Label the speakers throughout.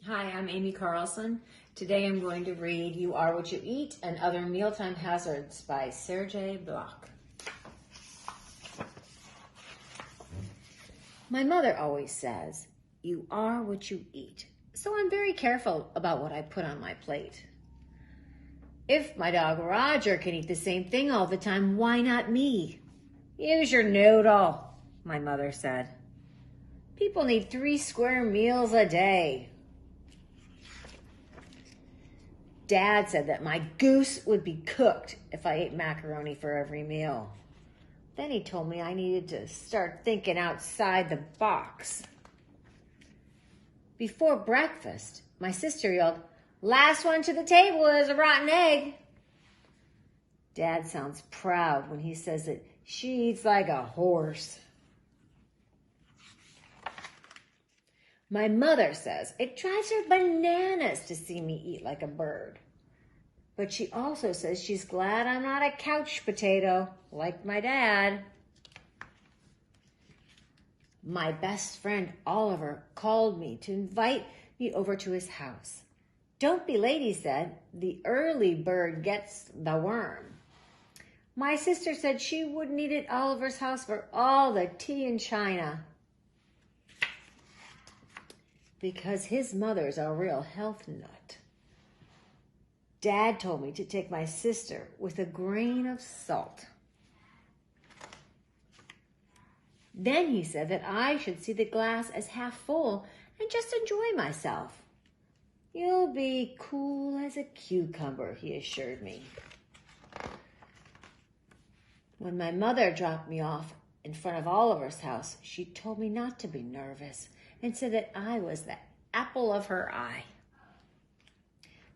Speaker 1: Hi, I'm Amy Carlson. Today I'm going to read You Are What You Eat and Other Mealtime Hazards by Serge Bloch. My mother always says, you are what you eat, so I'm very careful about what I put on my plate. If my dog Roger can eat the same thing all the time, why not me? Use your noodle, my mother said. People need 3 square meals a day. Dad said that my goose would be cooked if I ate macaroni for every meal. Then he told me I needed to start thinking outside the box. Before breakfast, my sister yelled, "Last one to the table is a rotten egg." Dad sounds proud when he says that she eats like a horse. My mother says it drives her bananas to see me eat like a bird. But she also says she's glad I'm not a couch potato like my dad. My best friend Oliver called me to invite me over to his house. Don't be late, he said. The early bird gets the worm. My sister said she wouldn't eat at Oliver's house for all the tea in China, because his mother's a real health nut. Dad told me to take my sister with a grain of salt. Then he said that I should see the glass as half full and just enjoy myself. You'll be cool as a cucumber, he assured me. When my mother dropped me off in front of Oliver's house, she told me not to be nervous and said that I was the apple of her eye.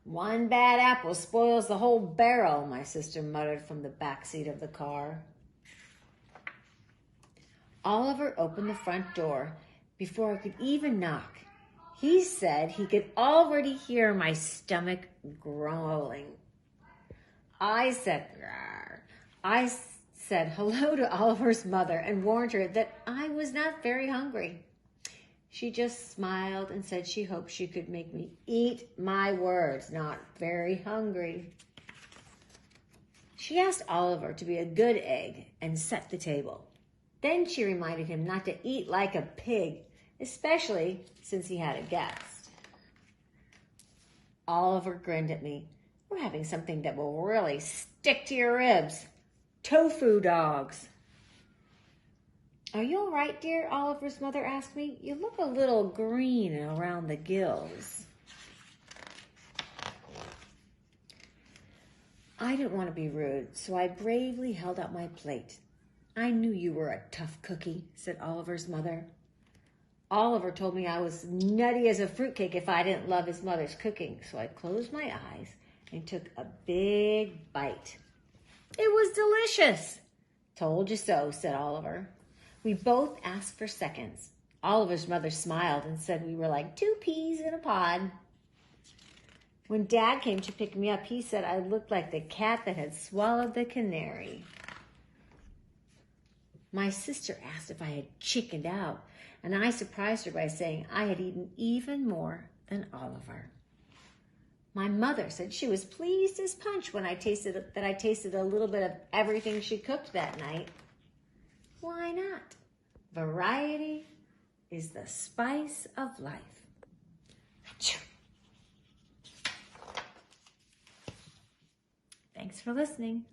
Speaker 1: One bad apple spoils the whole barrel, my sister muttered from the back seat of the car. Oliver opened the front door before I could even knock. He said he could already hear my stomach growling. I said hello to Oliver's mother and warned her that I was not very hungry. She just smiled and said she hoped she could make me eat my words, not very hungry. She asked Oliver to be a good egg and set the table. Then she reminded him not to eat like a pig, especially since he had a guest. Oliver grinned at me. We're having something that will really stick to your ribs. Tofu dogs. Are you all right, dear? Oliver's mother asked me. You look a little green around the gills. I didn't want to be rude, so I bravely held out my plate. I knew you were a tough cookie, said Oliver's mother. Oliver told me I was nutty as a fruitcake if I didn't love his mother's cooking, so I closed my eyes and took a big bite. It was delicious. Told you so, said Oliver. We both asked for seconds. Oliver's mother smiled and said we were like 2 peas in a pod. When Dad came to pick me up, he said I looked like the cat that had swallowed the canary. My sister asked if I had chickened out, and I surprised her by saying I had eaten even more than Oliver. My mother said she was pleased as punch when I tasted a little bit of everything she cooked that night. Why not? Variety is the spice of life. Thanks for listening.